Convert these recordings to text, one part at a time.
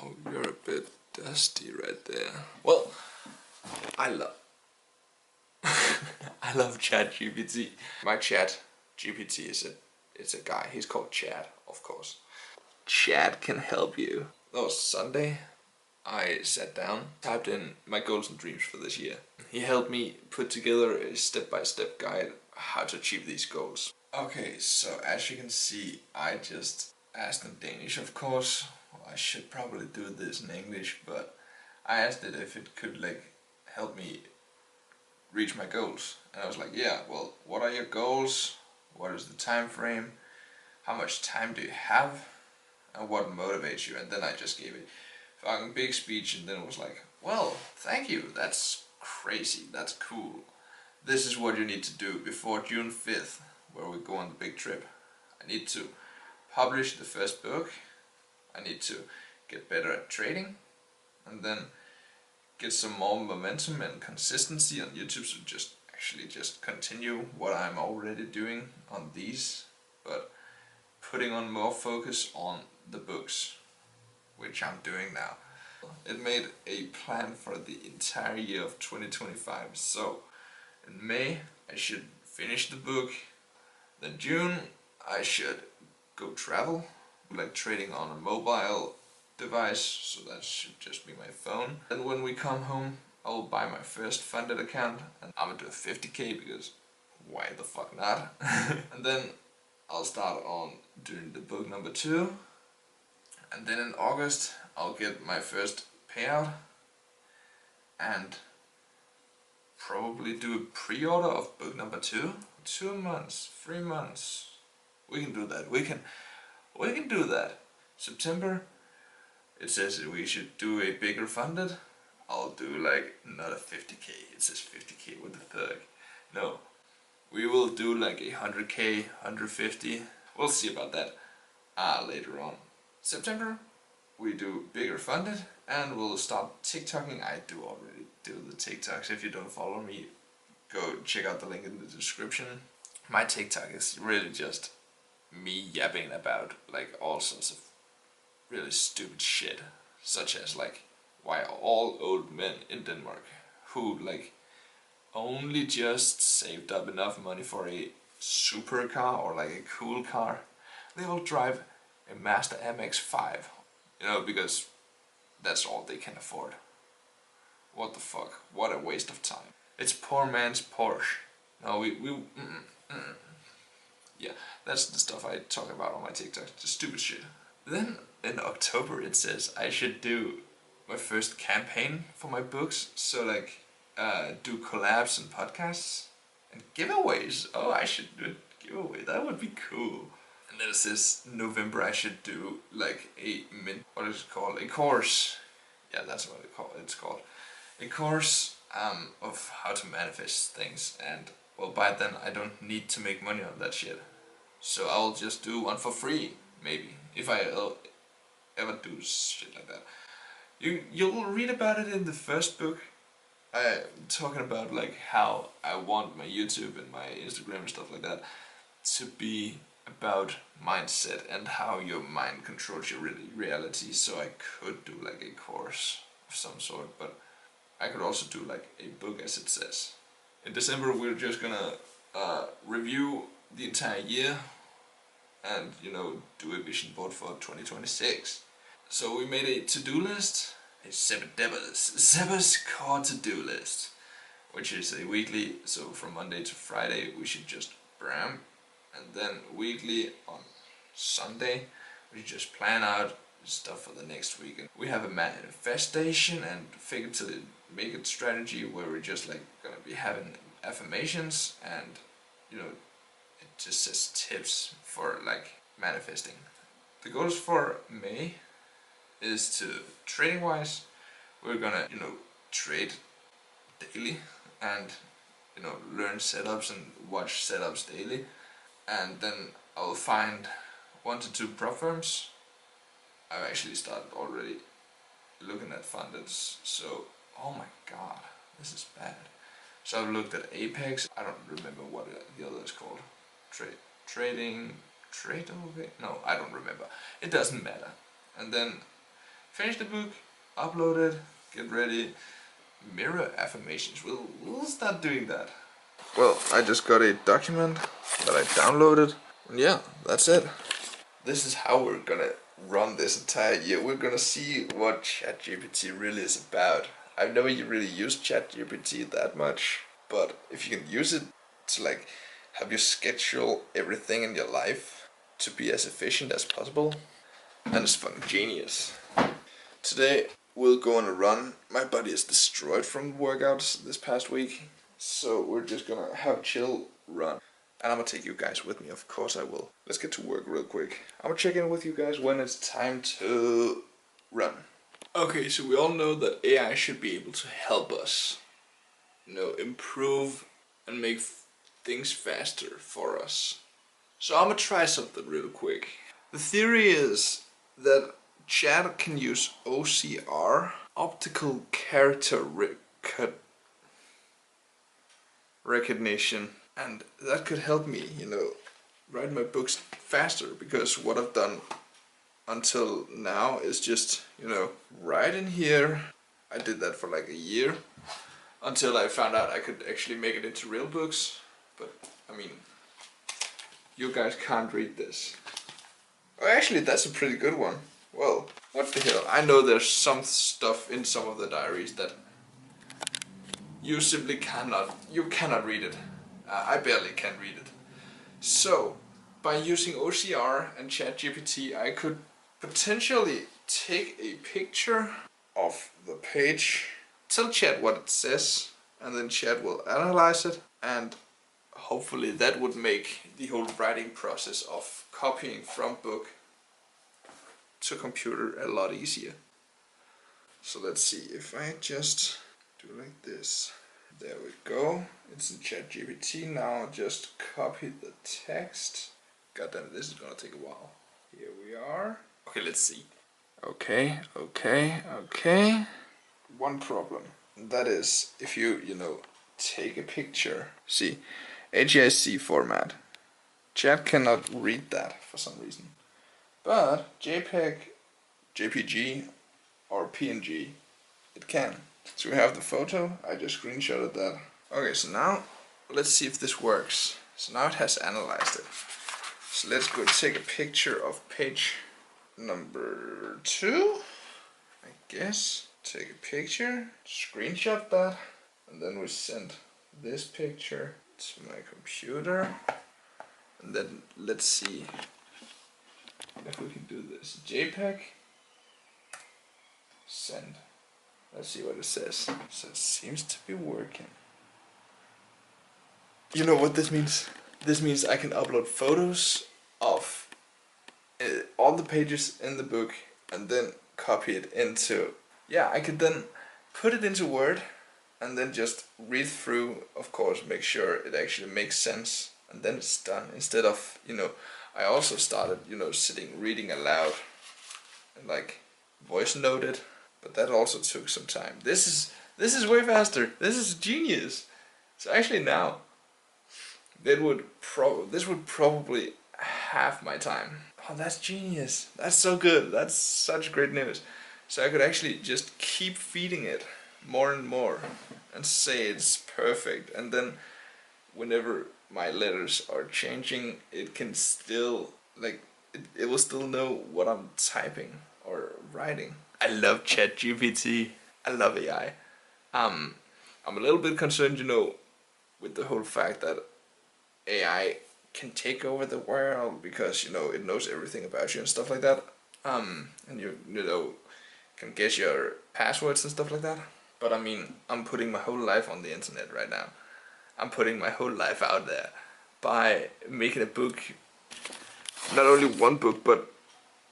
Oh, you're a bit dusty right there. Well, I love I love ChatGPT. My ChatGPT is a guy. He's called Chad, of course. Chad can help you. That was Sunday. I sat down, typed in my goals and dreams for this year. He helped me put together a step-by-step guide how to achieve these goals. Okay, so as you can see, I just asked in Danish, of course. Well, I should probably do this in English, but I asked it if it could help me reach my goals. And I was like, yeah, well, what are your goals? What is the time frame? How much time do you have? And what motivates you? And then I just gave it a fucking big speech, and then it was like, well, thank you, that's crazy, that's cool. This is what you need to do before June 5th, where we go on the big trip. I need to publish the first book, I need to get better at trading, and then get some more momentum and consistency on YouTube, so just continue what I'm already doing on these, but putting on more focus on the books, which I'm doing now. It made a plan for the entire year of 2025, so in May I should finish the book, then June I should go travel, like trading on a mobile device, so that should just be my phone. And when we come home, I'll buy my first funded account, and I'm gonna do 50k because why the fuck not? And then I'll start on doing the book number 2, and then in August I'll get my first payout and probably do a pre-order of book number 2. 2 months, 3 months, we can do that. We can do that. September, it says that we should do a bigger funded. I'll do like not a 50k, it says 50k with the thug. No, we will do like 100k, 150. We'll see about that later on. September, we do bigger funded, and we'll start TikToking. I do already do the TikToks. If you don't follow me, go check out the link in the description. My TikTok is really just me yapping about like all sorts of really stupid shit, such as like why all old men in Denmark who like only just saved up enough money for a supercar or like a cool car, they will drive a Mazda MX-5, you know, because that's all they can afford. What the fuck? What a waste of time. It's poor man's Porsche. No, yeah, that's the stuff I talk about on my TikTok, just stupid shit. Then in October it says I should do my first campaign for my books, so like do collabs and podcasts and giveaways. Oh, I should do a giveaway, that would be cool. And then it says November I should do like what is it called? A course. Yeah, that's what it's called. A course of how to manifest things, and well, by then I don't need to make money on that shit. So I'll just do one for free, maybe, if I ever do shit like that. You'll read about it in the first book. I'm talking about like how I want my YouTube and my Instagram and stuff like that to be about mindset and how your mind controls your reality. So I could do like a course of some sort, but I could also do like a book, as it says. In December we're just gonna review the entire year and, you know, do a vision board for 2026. So we made a to-do list, a Sebba's core to-do list, which is a weekly, so from Monday to Friday we should just bram, and then weekly on Sunday we should just plan out stuff for the next week. And we have a manifestation and figure to make it strategy where we're just like gonna be having affirmations, and you know, it just says tips for like manifesting. The goals for May is to, trading wise, we're gonna, you know, trade daily and, you know, learn setups and watch setups daily. And then I'll find 1 to 2 prop firms. I've actually started already looking at fundeds, so oh my god, this is bad. So I've looked at Apex, I don't remember what the other is called. Trading, no, I don't remember. It doesn't matter. And then finish the book, upload it, get ready. Mirror affirmations. We'll start doing that. Well, I just got a document that I downloaded. And yeah, that's it. This is how we're gonna run this entire year. We're gonna see what ChatGPT really is about. I've never really used ChatGPT that much, but if you can use it to like have you schedule everything in your life to be as efficient as possible, then it's fucking genius. Today we'll go on a run. My body is destroyed from workouts this past week, so we're just gonna have a chill run. And I'm gonna take you guys with me, of course I will. Let's get to work real quick. I'm gonna check in with you guys when it's time to run. Okay, so we all know that AI should be able to help us, improve and make things faster for us. So I'm gonna try something real quick. The theory is that Chat can use OCR, optical character recognition, and that could help me, write my books faster, because what I've done until now is just, write in here. I did that for like a year until I found out I could actually make it into real books, but I mean, you guys can't read this. Oh, actually, that's a pretty good one. Well, what the hell? I know there's some stuff in some of the diaries that you simply cannot read it. I barely can read it. So, by using OCR and ChatGPT, I could potentially take a picture of the page, tell Chat what it says, and then Chat will analyze it, and hopefully that would make the whole writing process of copying from book to computer a lot easier. So let's see, if I just do like this, there we go, it's in ChatGPT. Now just copy the text. God damn it, this is gonna take a while. Here we are. Okay, let's see. Okay. One problem, that is if you take a picture, see, HEIC format, Chat cannot read that for some reason. But JPEG, JPG, or PNG, it can. So we have the photo, I just screenshotted that. Okay, so now let's see if this works. So now it has analyzed it. So let's go take a picture of page number 2, I guess. Take a picture, screenshot that, and then we send this picture to my computer. And then let's see if we can do this. JPEG, send. Let's see what it says. So it seems to be working. You know what this means? This means I can upload photos of all the pages in the book and then copy it into, I could then put it into Word and then just read through, of course, make sure it actually makes sense, and then it's done. Instead of, I also started, sitting reading aloud and like voice noted, but that also took some time. This is way faster. This is genius. So actually now, this would probably half my time. Oh, that's genius. That's so good. That's such great news. So I could actually just keep feeding it more and more and say it's perfect, and then whenever my letters are changing, it can still it will still know what I'm typing or writing. I love ChatGPT. I love AI. I'm a little bit concerned, with the whole fact that AI can take over the world, because it knows everything about you and stuff like that. And you can guess your passwords and stuff like that. But I mean, I'm putting my whole life on the internet right now. I'm putting my whole life out there by making a book. Not only one book, but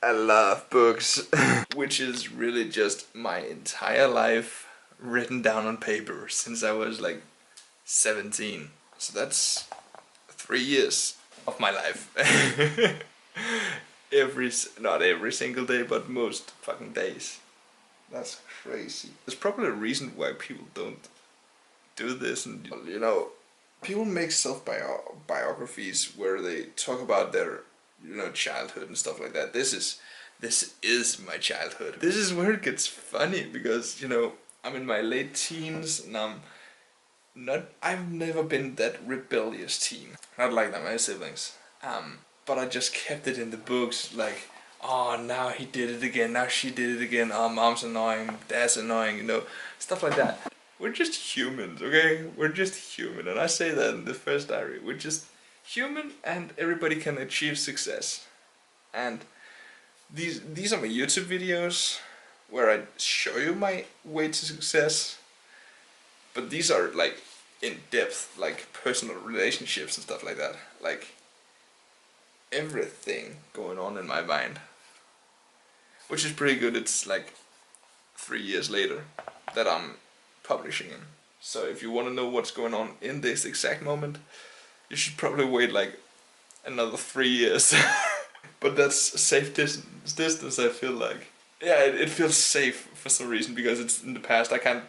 a lot of books, which is really just my entire life written down on paper since I was like 17. So that's 3 years of my life. Not every single day, but most fucking days. That's crazy. There's probably a reason why people don't do this, and people make self-biographies where they talk about their childhood and stuff like that. This this is my childhood. This is where it gets funny because, you know, I'm in my late teens and I've never been that rebellious teen. Not like that, my siblings. But I just kept it in the books, like, oh, now he did it again, now she did it again, oh, mom's annoying, dad's annoying, you know, stuff like that. We're just humans, okay? We're just human, and I say that in the first diary. We're just human, and everybody can achieve success. And these are my YouTube videos, where I show you my way to success. But these are like in depth, like personal relationships and stuff like that. Like everything going on in my mind. Which is pretty good. It's like 3 years later that I'm publishing them. So if you want to know what's going on in this exact moment, you should probably wait like another 3 years. But that's a safe distance, I feel like. Yeah, it feels safe for some reason because it's in the past. I can't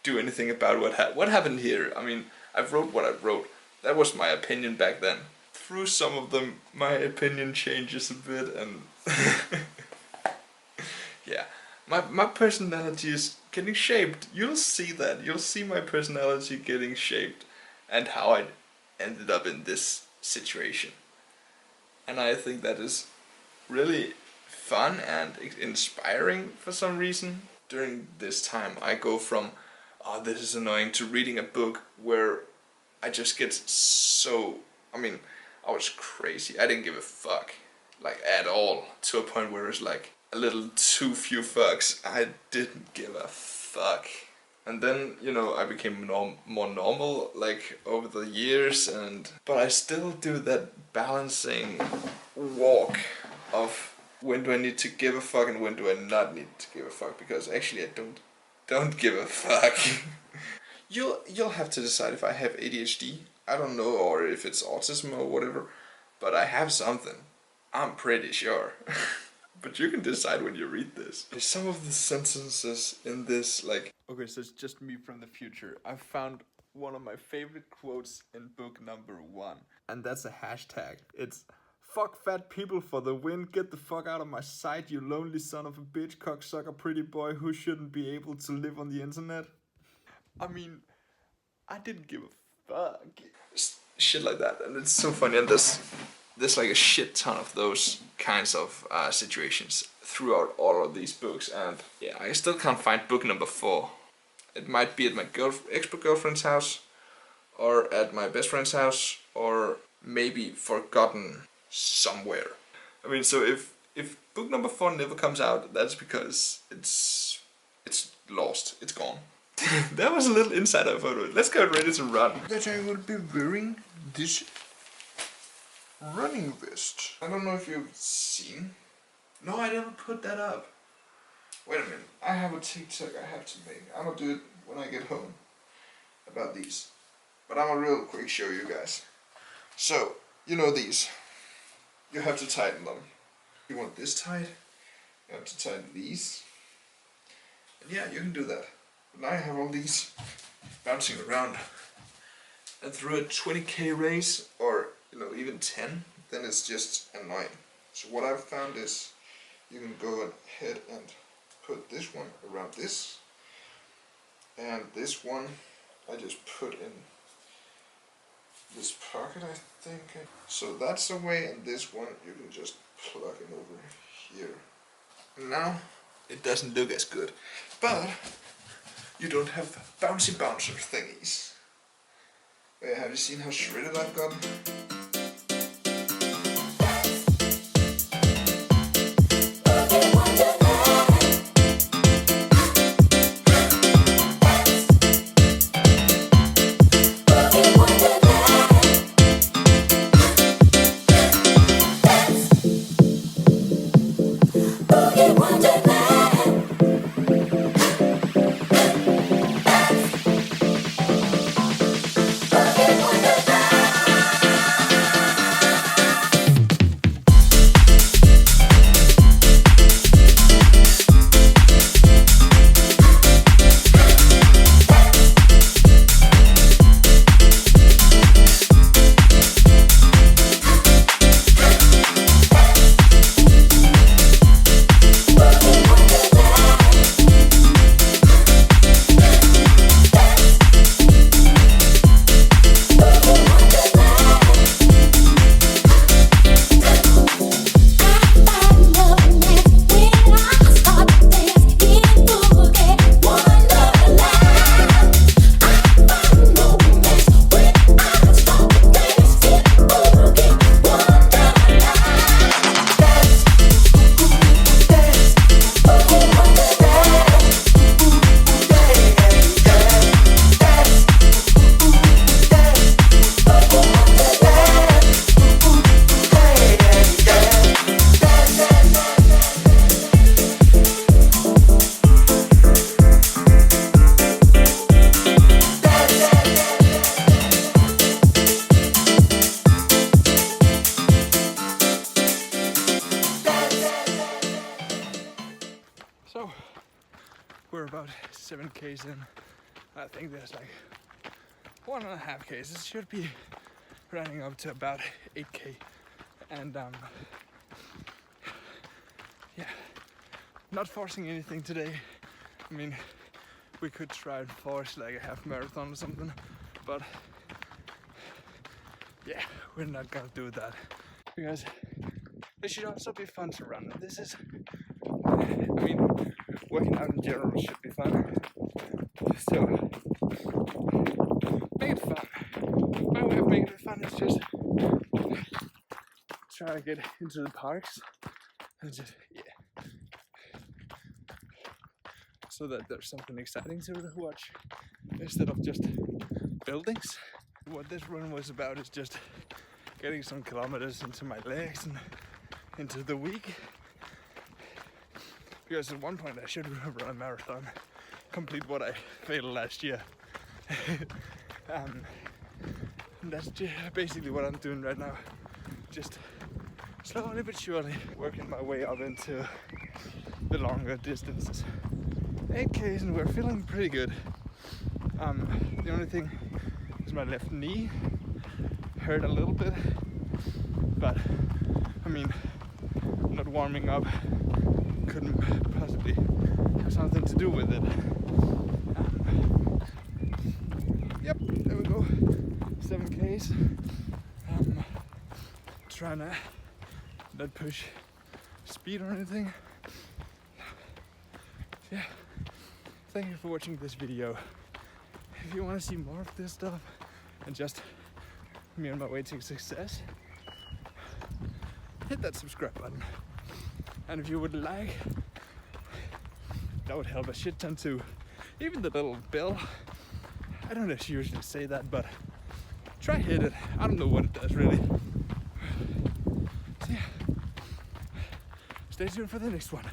do anything about what happened here. I mean, I wrote what I wrote. That was my opinion back then. Through some of them, my opinion changes a bit, and yeah, my personality is getting shaped. You'll see that. You'll see my personality getting shaped, and how I ended up in this situation. And I think that is really fun and inspiring for some reason. During this time, I go from, oh, this is annoying, to reading a book where I just get so, I mean, I was crazy. I didn't give a fuck, like at all, to a point where it's like a little too few fucks. I didn't give a fuck. And then, you know, I became more normal, like, over the years, but I still do that balancing walk of when do I need to give a fuck and when do I not need to give a fuck, because actually I don't give a fuck. You'll have to decide if I have ADHD. I don't know, or if it's autism or whatever, but I have something. I'm pretty sure. But you can decide when you read this. Some of the sentences in this, like... Okay, so it's just me from the future. I found one of my favorite quotes in book number 1. And that's a hashtag. It's, "Fuck fat people for the win. Get the fuck out of my sight, you lonely son of a bitch, cocksucker pretty boy who shouldn't be able to live on the internet." I mean, I didn't give a fuck. Shit like that. And it's so funny. And there's like a shit ton of those kinds of situations throughout all of these books, and yeah, I still can't find book number 4. It might be at my ex-girlfriend's house, or at my best friend's house, or maybe forgotten somewhere. I mean, so if book number 4 never comes out, that's because it's lost, it's gone. That was a little insider photo. Let's get ready to run. That I will be wearing this running vest. I don't know if you've seen. No, I never put that up. Wait a minute. I have a TikTok I have to make. I'm gonna do it when I get home. About these. But I'm gonna real quick show you guys. So, you know these. You have to tighten them. You want this tight. You have to tighten these. And yeah, you can do that. But now I have all these bouncing around. And through a 20k race, or you know, even 10, then it's just annoying. So what I've found is you can go ahead and put this one around this, and this one I just put in this pocket, I think. So that's the way, and this one you can just plug it over here. And now it doesn't look as good, but you don't have bouncy bouncer thingies. Wait, have you seen how shredded I've gotten? So we're about 7 k's in. I think there's like 1.5 k's. It should be running up to about 8k. And yeah, not forcing anything today. I mean, we could try and force like a half marathon or something, but yeah, we're not gonna do that because it should also be fun to run. This is, I mean, working out in general should be fun. So make it fun. My way of making it fun is just try to get into the parks and just, yeah, so that there's something exciting to watch instead of just buildings. What this run was about is just getting some kilometers into my legs and into the week. Because at one point I should run a marathon, complete what I failed last year. That's basically what I'm doing right now. Just slowly but surely working my way up into the longer distances. 8Ks and we're feeling pretty good. The only thing is my left knee hurt a little bit, but I mean, not warming up couldn't possibly have something to do with it. Yep, there we go. 7Ks. Trying to not push speed or anything. Yeah. Thank you for watching this video. If you want to see more of this stuff and just me on my way to success, hit that subscribe button. And if you would like, that would help a shit ton too. Even the little bell. I don't usually say that, but try hit it. I don't know what it does really. So yeah, stay tuned for the next one.